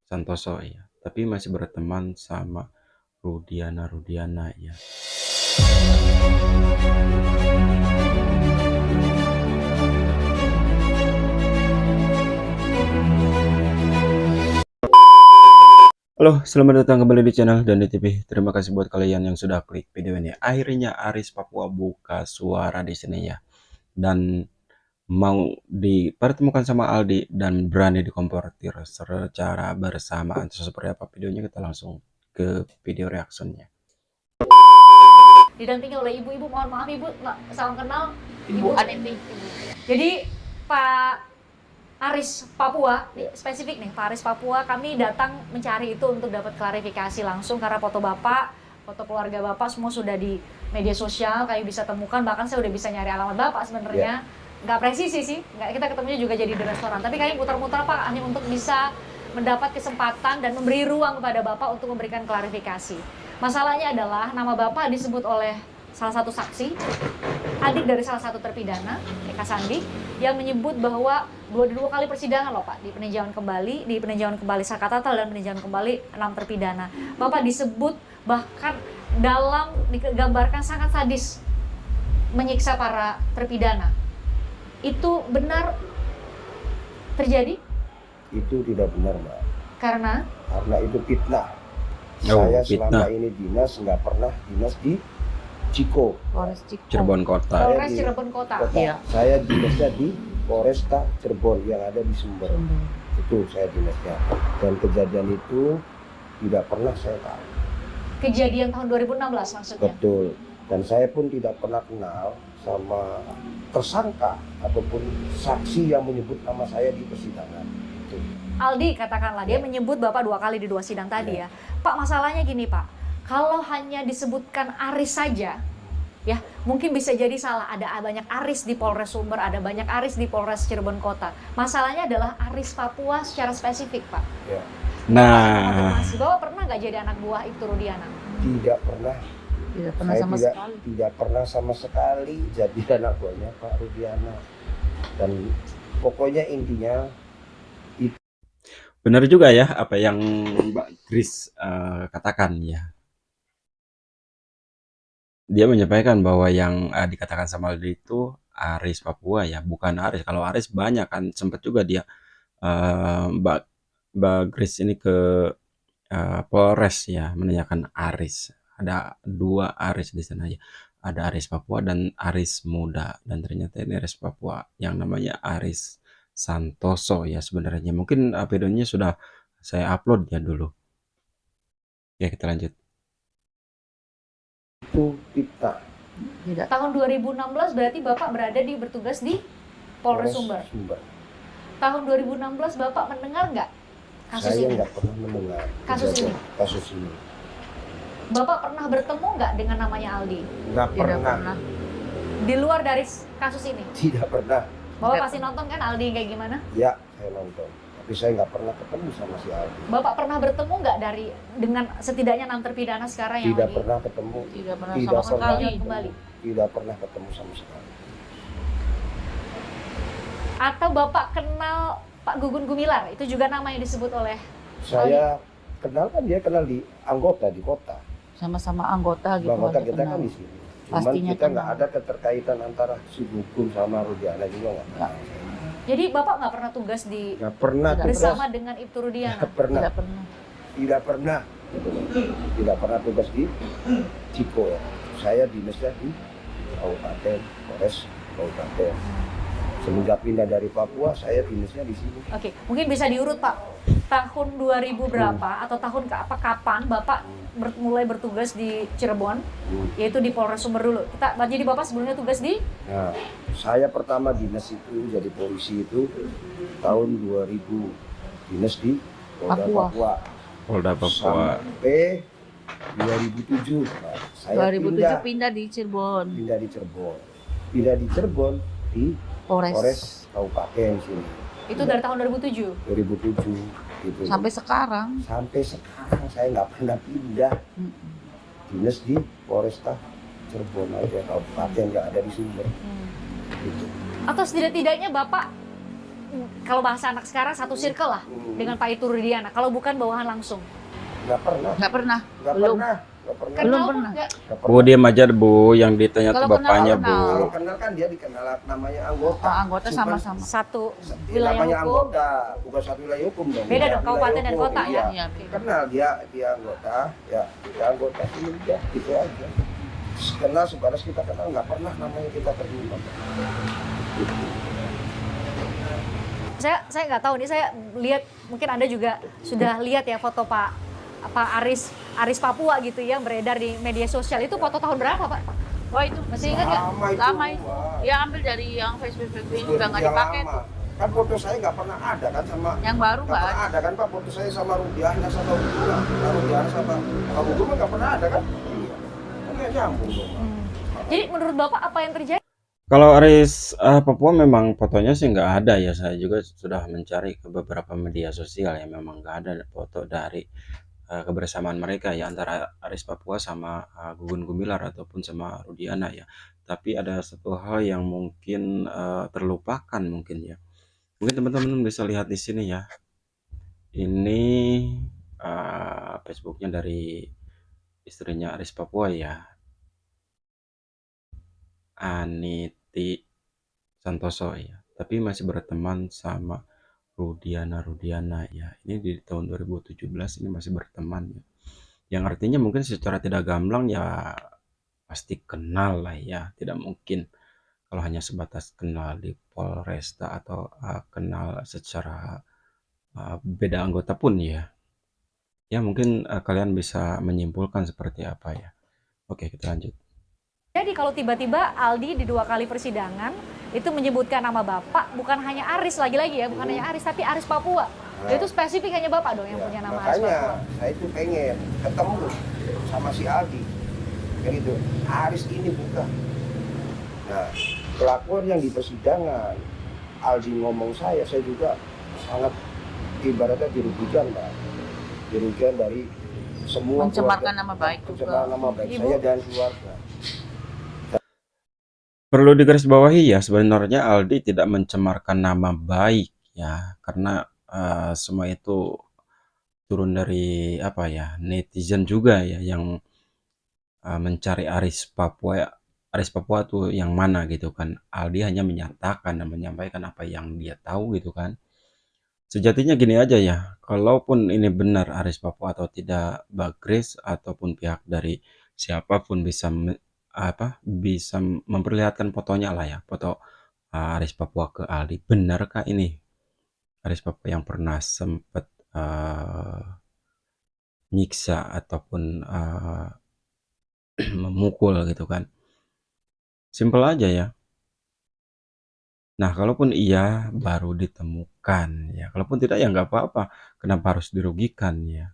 Santoso ya, tapi masih berteman sama Rudiana ya. Halo, selamat datang kembali di channel Dani TV. Terima kasih buat kalian yang sudah klik video ini. Akhirnya Aris Papua buka suara di sini ya. Dan mau dipertemukan sama Aldi dan berani dikonfrontir secara bersamaan. Seperti apa videonya, kita langsung ke video reaksinya. Didampingi oleh ibu-ibu, mohon maaf ibu, salam kenal. Ibu Aneti. Jadi Pak Aris Papua, spesifik nih, Pak Aris Papua, kami datang mencari itu untuk dapat klarifikasi langsung karena foto Bapak, foto keluarga Bapak semua sudah di media sosial, kami bisa temukan, bahkan saya udah bisa nyari alamat Bapak sebenarnya. Nggak presisi sih, kita ketemunya juga jadi di restoran, tapi kami muter-muter Pak, hanya untuk bisa mendapat kesempatan dan memberi ruang kepada Bapak untuk memberikan klarifikasi. Masalahnya adalah nama Bapak disebut oleh salah satu saksi, adik dari salah satu terpidana, Eka Sandi, yang menyebut bahwa dua kali persidangan loh Pak, di peninjauan kembali Sakatatal dan peninjauan kembali 6 terpidana. Bapak disebut bahkan dalam digambarkan sangat sadis menyiksa para terpidana. Itu benar terjadi? Itu tidak benar, Mbak. Karena itu fitnah. Oh, Saya fitnah. selama ini dinas nggak pernah dinas di Ciko, Polres Ciko. Cirebon Kota. Polres Cirebon Kota. Iya. Saya dinasnya di Polresta Cirebon yang ada di Sumber. Itu saya dinasnya. Dan kejadian itu tidak pernah saya tahu. Kejadian tahun 2016 maksudnya? Betul. Dan saya pun tidak pernah kenal sama tersangka ataupun saksi yang menyebut nama saya di persidangan. Itu. Aldi katakanlah, dia menyebut Bapak 2 kali di 2 sidang tadi ya. Pak, masalahnya gini Pak, kalau hanya disebutkan Aris saja, ya mungkin bisa jadi salah. Ada banyak Aris di Polres Sumber, ada banyak Aris di Polres Cirebon Kota. Masalahnya adalah Aris Papua secara spesifik Pak. Ya. Nah, Bapak pernah nggak jadi anak buah Ibtu Rudiana? Tidak pernah. Tidak pernah Saya sama sekali. tidak pernah sama sekali jadi anak buahnya Pak Rudiana. Dan pokoknya intinya benar juga ya apa yang Mbak Grace katakan ya. Dia menyampaikan bahwa yang dikatakan sama Aldi itu Aris Papua ya, bukan Aris. Kalau Aris banyak kan, sempat juga dia Mbak Grace ini ke Polres ya menanyakan Aris. Ada 2 Aris di sana ya. Ada Aris Papua dan Aris Muda, dan ternyata ini Aris Papua yang namanya Aris Santoso ya sebenarnya. Mungkin videonya sudah saya upload ya dulu. Ya, kita lanjut. itu fitnah. Tidak. Tahun 2016 berarti Bapak bertugas di Polres Sumber. Tahun 2016 Bapak mendengar nggak kasus Saya ini? nggak pernah mendengar Kasus ini? Kasus ini. Bapak pernah bertemu nggak dengan namanya Aldi? Nggak Tidak pernah. pernah. Di luar dari kasus ini? Tidak pernah. Bapak Tidak. pasti nonton kan Aldi kayak gimana? Ya, saya nonton. Tapi saya nggak pernah ketemu sama si Aldi. Bapak pernah bertemu nggak dengan setidaknya 6 terpidana sekarang yang Tidak lagi pernah ketemu. Tidak pernah Tidak sama pernah. sekali. kembali? Tidak pernah ketemu sama sekali. Atau Bapak kenal Pak Gugun Gumilar? Itu juga nama yang disebut oleh Saya kenal kan, dia kenal di anggota di kota. Sama-sama anggota gitu. Anggota aja kita kenal. kan di sini. Cuman Pastinya kita nggak kenal. ada keterkaitan antara si Gugun sama Rudiana juga nggak kenal. Jadi Bapak nggak pernah tugas di Nggak pernah Tidak. tugas. bersama dengan Ibtu Rudiana? Nggak pernah. Tidak pernah. Tidak pernah. Tidak pernah tugas di Ciko ya. Saya dinasnya di Kabupaten, Polres Kabupaten. Semenjak pindah dari Papua, saya dinasnya di sini. Oke, mungkin bisa diurut Pak. Tahun 2000 berapa atau tahun kapan Bapak mulai bertugas di Cirebon, yaitu di Polres Sumber dulu. Jadi Bapak sebelumnya tugas di? Nah, saya pertama dinas itu jadi polisi itu tahun 2000. Dinas di Polda Papua. Papua. Polda Papua. Sampai 2007. Nah, saya 2007 pindah di Cirebon. pindah di Cirebon. Pindah di Cirebon di Polres. Polres Kabupaten sini. Itu dari tahun 2007. 2007 gitu. Sampai sekarang. Sampai sekarang saya nggak pernah pindah. Dinas di Polresta Cirebon aja, kabupaten, nggak ada di Sumber. Gitu. Atau setidak-tidaknya Bapak kalau bahasa anak sekarang satu circle lah dengan Pak Itu Rudiana. Kalau bukan bawahan langsung. Nggak pernah. Nggak pernah. Nggak Belum. pernah. Nggak pernah. Belum Kenal pernah. nggak? Nggak Bu, pernah. diam aja Bu, yang ditanya Kalau ke bapaknya kenal, Bu. kenal. Kalau kenal kan dia dikenal namanya anggota. Oh, anggota Bukan- sama-sama. Satu Ya, wilayah namanya hukum. anggota, bukan satu wilayah hukum dong. Beda Ya, dong, kabupaten wilayah dan hukum, kota ya. iya. Iya, beda. Kenal dia anggota, ya dia anggota ini udah gitu aja. Kenal sebatas kita kenal, nggak pernah namanya kita terlibat. Gitu. Saya nggak tahu nih, saya lihat mungkin Anda juga sudah lihat ya foto Pak Aris Papua gitu ya, beredar di media sosial. Itu foto tahun berapa Pak? Wah itu Masih ingat nggak? lama itu. Wah. Dia ambil dari yang Facebook ini udah nggak Yang dipakai lama. tuh. Kan foto saya nggak pernah ada kan sama Yang baru nggak nggak pernah ada. ada kan Pak, foto saya sama Rudiana sama Huguna. Nah, Rudiana sama Huguna nggak pernah ada kan? Iya. Kan nggak nyambung dong. Jadi menurut Bapak apa yang terjadi? Kalau Aris Papua memang fotonya sih nggak ada ya. Saya juga sudah mencari ke beberapa media sosial ya, memang nggak ada foto dari kebersamaan mereka ya antara Aris Papua sama Gugun Gumilar ataupun sama Rudiana ya. Tapi ada satu hal yang mungkin terlupakan mungkin ya. Mungkin teman-teman bisa lihat di sini ya. Ini Facebooknya dari istrinya Aris Papua ya, Aniti Santoso ya. Tapi masih berteman sama Rudiana ya. Ini di tahun 2017 ini masih berteman ya. Yang artinya mungkin secara tidak gamblang ya pasti kenal lah ya. Tidak mungkin kalau hanya sebatas kenal di Polresta atau kenal secara beda anggota pun ya. Ya mungkin kalian bisa menyimpulkan seperti apa ya. Oke, kita lanjut. Jadi kalau tiba-tiba Aldi di 2 kali persidangan itu menyebutkan nama Bapak, bukan hanya Aris lagi-lagi ya, bukan hanya Aris tapi Aris Papua. Itu spesifik hanya Bapak dong yang Ya, punya nama Aris makanya Papua. saya itu pengen ketemu sama si Aldi. Kayak gitu. Aris ini bukan. Nah, kelakuan yang di persidangan Aldi ngomong saya juga sangat ibaratnya dirugikan Pak. Dirugikan dari semua Mencemarkan keluarga. nama baik juga. Mencemarkan nama baik Ibu. saya dan keluarga. Perlu digarisbawahi ya, sebenarnya Aldi tidak mencemarkan nama baik ya, karena semua itu turun dari apa ya, netizen juga ya yang mencari Aris Papua. Aris Papua tuh yang mana gitu kan. Aldi hanya menyatakan dan menyampaikan apa yang dia tahu gitu kan. Sejatinya gini aja ya, kalaupun ini benar Aris Papua atau tidak, Bagris ataupun pihak dari siapapun bisa bisa memperlihatkan fotonya lah ya, foto Aris Papua ke Aldi. Benarkah ini Aris Papua yang pernah sempat nyiksa ataupun memukul gitu kan? Simpel aja ya. Nah, kalaupun iya baru ditemukan ya. Kalaupun tidak ya nggak apa-apa. Kenapa harus dirugikan ya?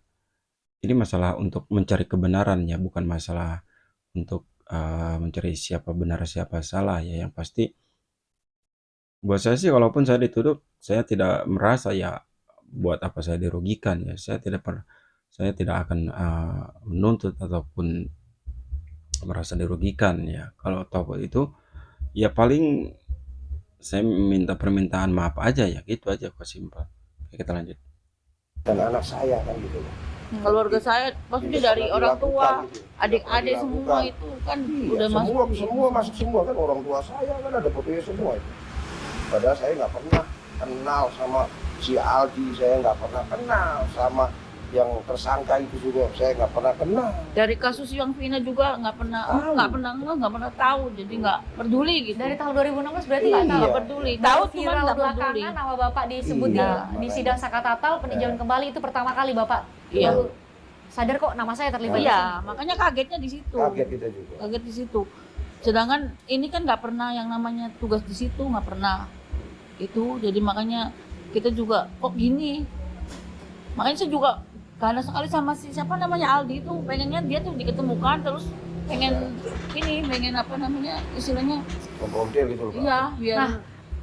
Ini masalah untuk mencari kebenaran ya, bukan masalah untuk mencari siapa benar siapa salah ya. Yang pasti buat saya sih, walaupun saya dituduh, saya tidak merasa ya buat apa saya dirugikan ya. Saya tidak akan menuntut ataupun merasa dirugikan ya. Kalau tahu itu ya paling saya minta permintaan maaf aja ya, gitu aja kok, simpel. Oke, kita lanjut. Dan anak saya kan gitu loh. Keluarga saya maksudnya Tidak dari pernah orang dilakukan tua, gitu. Tidak adik-adik pernah semua dilakukan. itu kan Iya, udah masuk. semua masuk semua kan, orang tua saya kan ada fotonya semua itu. Padahal saya nggak pernah kenal sama si Aldi, saya nggak pernah kenal sama yang tersangka itu juga, saya nggak pernah kenal. Dari kasus yang Vina juga nggak pernah tahu, jadi nggak peduli gitu. Dari tahun 2016 berarti nggak Iya. tahu. Nggak peduli, Baru tahu cuma viral nggak peduli. belakangan nama Bapak disebut Iya, di makanya. sidang Sakatatal peninjauan kembali, itu pertama kali Bapak Iya. baru sadar kok nama saya terlibat di Iya, sini. makanya kagetnya di situ. Kaget kita juga. Kaget di situ. Sedangkan ini kan nggak pernah yang namanya tugas di situ, nggak pernah. Itu jadi makanya kita juga kok gini. Makanya saya juga karena sekali sama si siapa namanya Aldi itu pengennya dia tuh diketemukan terus pengen apa namanya istilahnya Mempromptil gitu loh Pak. iya biar Nah,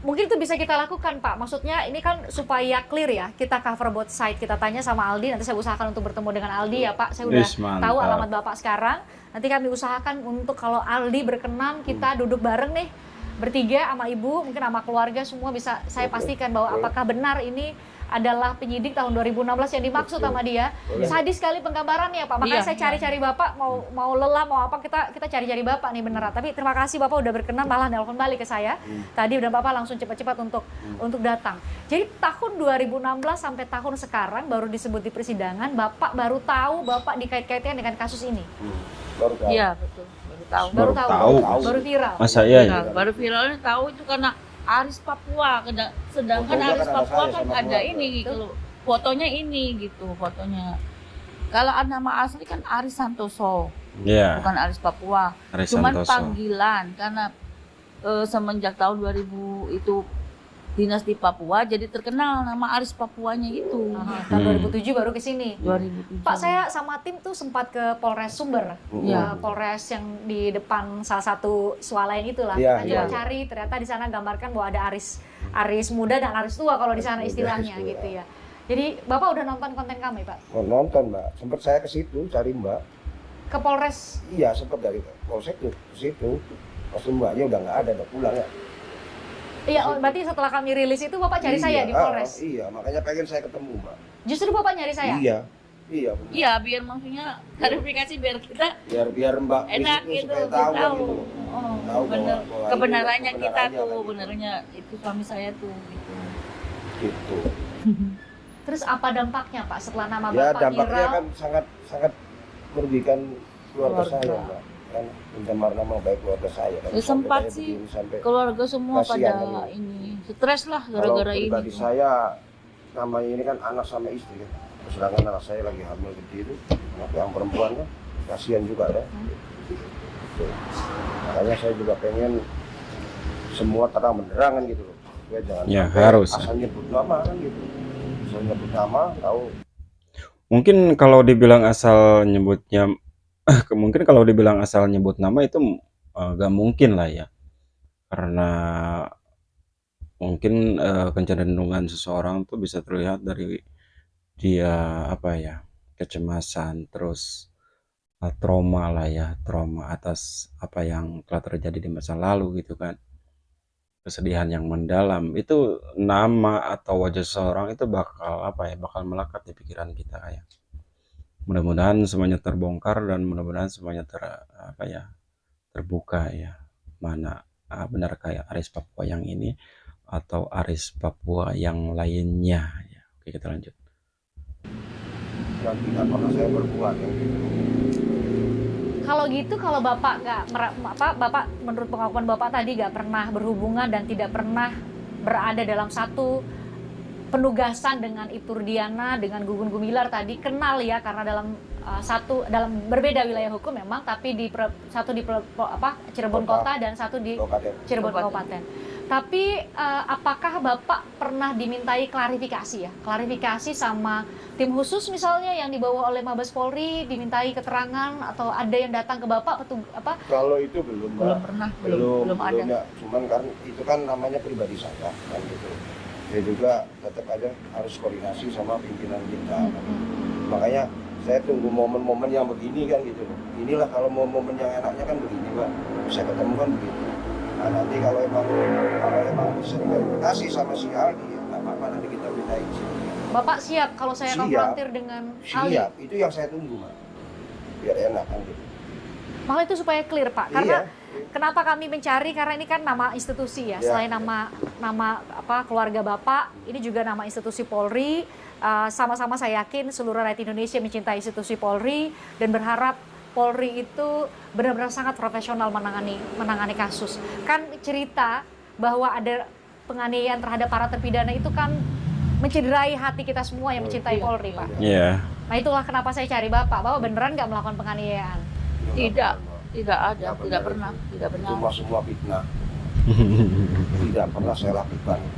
mungkin itu bisa kita lakukan Pak. Maksudnya ini kan supaya clear ya, kita cover both side. Kita tanya sama Aldi, nanti saya usahakan untuk bertemu dengan Aldi ya Pak. Saya udah Wis, mantap. tahu alamat Bapak sekarang. Nanti kami usahakan untuk kalau Aldi berkenan kita duduk bareng nih bertiga sama ibu, mungkin sama keluarga semua bisa saya Betul. pastikan bahwa Betul. apakah benar ini adalah penyidik tahun 2016 yang dimaksud Betul. sama dia. Boleh. Sadis sekali penggambarannya Pak. Makanya Iya, saya cari-cari Bapak, mau lelah mau apa kita cari-cari Bapak nih beneran. Tapi terima kasih Bapak udah berkenan, malah nelpon balik ke saya. Tadi udah Bapak langsung cepat-cepat untuk datang. Jadi tahun 2016 sampai tahun sekarang baru disebut di persidangan, Bapak baru tahu Bapak dikait-kaitkan dengan kasus ini. Baru tahu. Iya betul, baru tahu. Baru Baru tahu. tahu. Baru viral. Masa iya ya? Viral. Baru viralnya tahu itu karena Aris Papua, sedangkan Fotonya Aris kan ada Papua saya kan sama ada keluarga. ini gitu. Fotonya ini gitu, fotonya. Kalau nama asli kan Aris Santoso, Iya, bukan Aris Papua. Aris Cuman Santoso. panggilan karena semenjak tahun 2000 itu dinas di Papua jadi terkenal nama Aris Papuanya itu. Aha, tahun 2007 baru ke sini. 2007. Pak, saya sama tim tuh sempat ke Polres Sumber. Iya. Polres yang di depan salah satu swalayan itulah. Iya, Kita iya, coba iya. cari, ternyata di sana gambarkan bahwa ada Aris muda dan Aris tua kalau di sana istilahnya Aris tua. gitu ya. Jadi Bapak udah nonton konten kami, Pak? Mau nonton Mbak, sempat saya ke situ cari Mbak. Ke Polres. Iya, sempat dari Polsek tuh ke situ. Pas Mbaknya udah nggak ada, udah pulang ya. Iya, oh, berarti setelah kami rilis itu Bapak cari saya di Polres. Iya, makanya pengen saya ketemu Mbak. Justru Bapak nyari saya? Iya, iya benar. Iya, biar maksudnya klarifikasi biar kita Biar Mbak enak di situ gitu, supaya kita tahu kan tahu. gitu. Oh, Tahu bener. bahwa Kebenarannya ini kita kebenarannya tuh, kan gitu. benernya itu suami saya tuh gitu. Gitu. Terus apa dampaknya Pak setelah nama Ya Bapak dampaknya viral? kan sangat merugikan keluarga Keluarga. saya Mbak. Kan pencemar nama baik keluarga saya kan. Ya, Sampai sempat kayak sih. begini, sampai Keluarga semua Kasihan pada kan ini stres lah kalau gara-gara ini. pribadi saya namanya ini kan anak sama istri kan. Sedangkan anak saya lagi hamil gede itu, anak yang perempuan kan kasihan juga ya. Tuh. Makanya saya juga pengen semua terang benderang kan gitu loh. Ya, jangan Ya, sampai harus. asal nyebut nama kan gitu. Asal nyebut nama tahu. Mungkin kalau dibilang asal nyebutnya mungkin kalau dibilang asal nyebut nama itu gak mungkin lah ya. Karena mungkin kecenderungan seseorang tuh bisa terlihat dari dia apa ya, kecemasan, terus trauma lah ya, trauma atas apa yang telah terjadi di masa lalu gitu kan. Kesedihan yang mendalam itu nama atau wajah seseorang itu bakal apa ya, bakal melekat di pikiran kita ya. Mudah-mudahan semuanya terbongkar dan mudah-mudahan semuanya apa ya, terbuka ya. Mana benar kayak Aris Papua yang ini atau Aris Papua yang lainnya ya. Oke, kita lanjut. Yang tidak pernah saya berbuat yang gitu. Kalau gitu, kalau Bapak Bapak menurut pengakuan Bapak tadi nggak pernah berhubungan dan tidak pernah berada dalam satu penugasan dengan Iturdiana, dengan Gugun Gumilar tadi, kenal ya karena dalam berbeda wilayah hukum memang, tapi satu di Cirebon Kota dan satu di Kabupaten. Cirebon Kabupaten. Tapi apakah Bapak pernah dimintai klarifikasi ya? Klarifikasi sama tim khusus misalnya yang dibawa oleh Mabes Polri, dimintai keterangan atau ada yang datang ke Bapak Kalau itu belum, Mbak. Belum pernah, belum ada. Ya. Cuman kan itu kan namanya pribadi saya kan gitu. Saya juga tetap ada harus koordinasi sama pimpinan kita. Kan. Makanya saya tunggu momen-momen yang begini kan gitu. Inilah kalau mau momen yang enaknya kan begini, Mbak. Saya ketemu kan begitu. Nah, nanti kalau emang bisa diverifikasi sama si Aldi, ya nggak apa-apa, nanti kita minta izin. Bapak siap kalau saya Siap. konfrontir dengan Aldi? Siap, itu yang saya tunggu, Mbak. Biar enak kan gitu. Malah itu supaya clear Pak, karena Iya. kenapa kami mencari, karena ini kan nama institusi ya, Ya. selain nama keluarga Bapak, ini juga nama institusi Polri. Sama-sama saya yakin seluruh rakyat Indonesia mencintai institusi Polri dan berharap Polri itu benar-benar sangat profesional menangani kasus. Kan cerita bahwa ada penganiayaan terhadap para terpidana itu kan mencederai hati kita semua yang mencintai Polri, Pak. Iya. Nah itulah kenapa saya cari Bapak beneran nggak melakukan penganiayaan? Tidak, tidak ada, Nggak tidak benar. pernah, tidak Itu pernah. semua fitnah. Tidak pernah saya lakukan itu.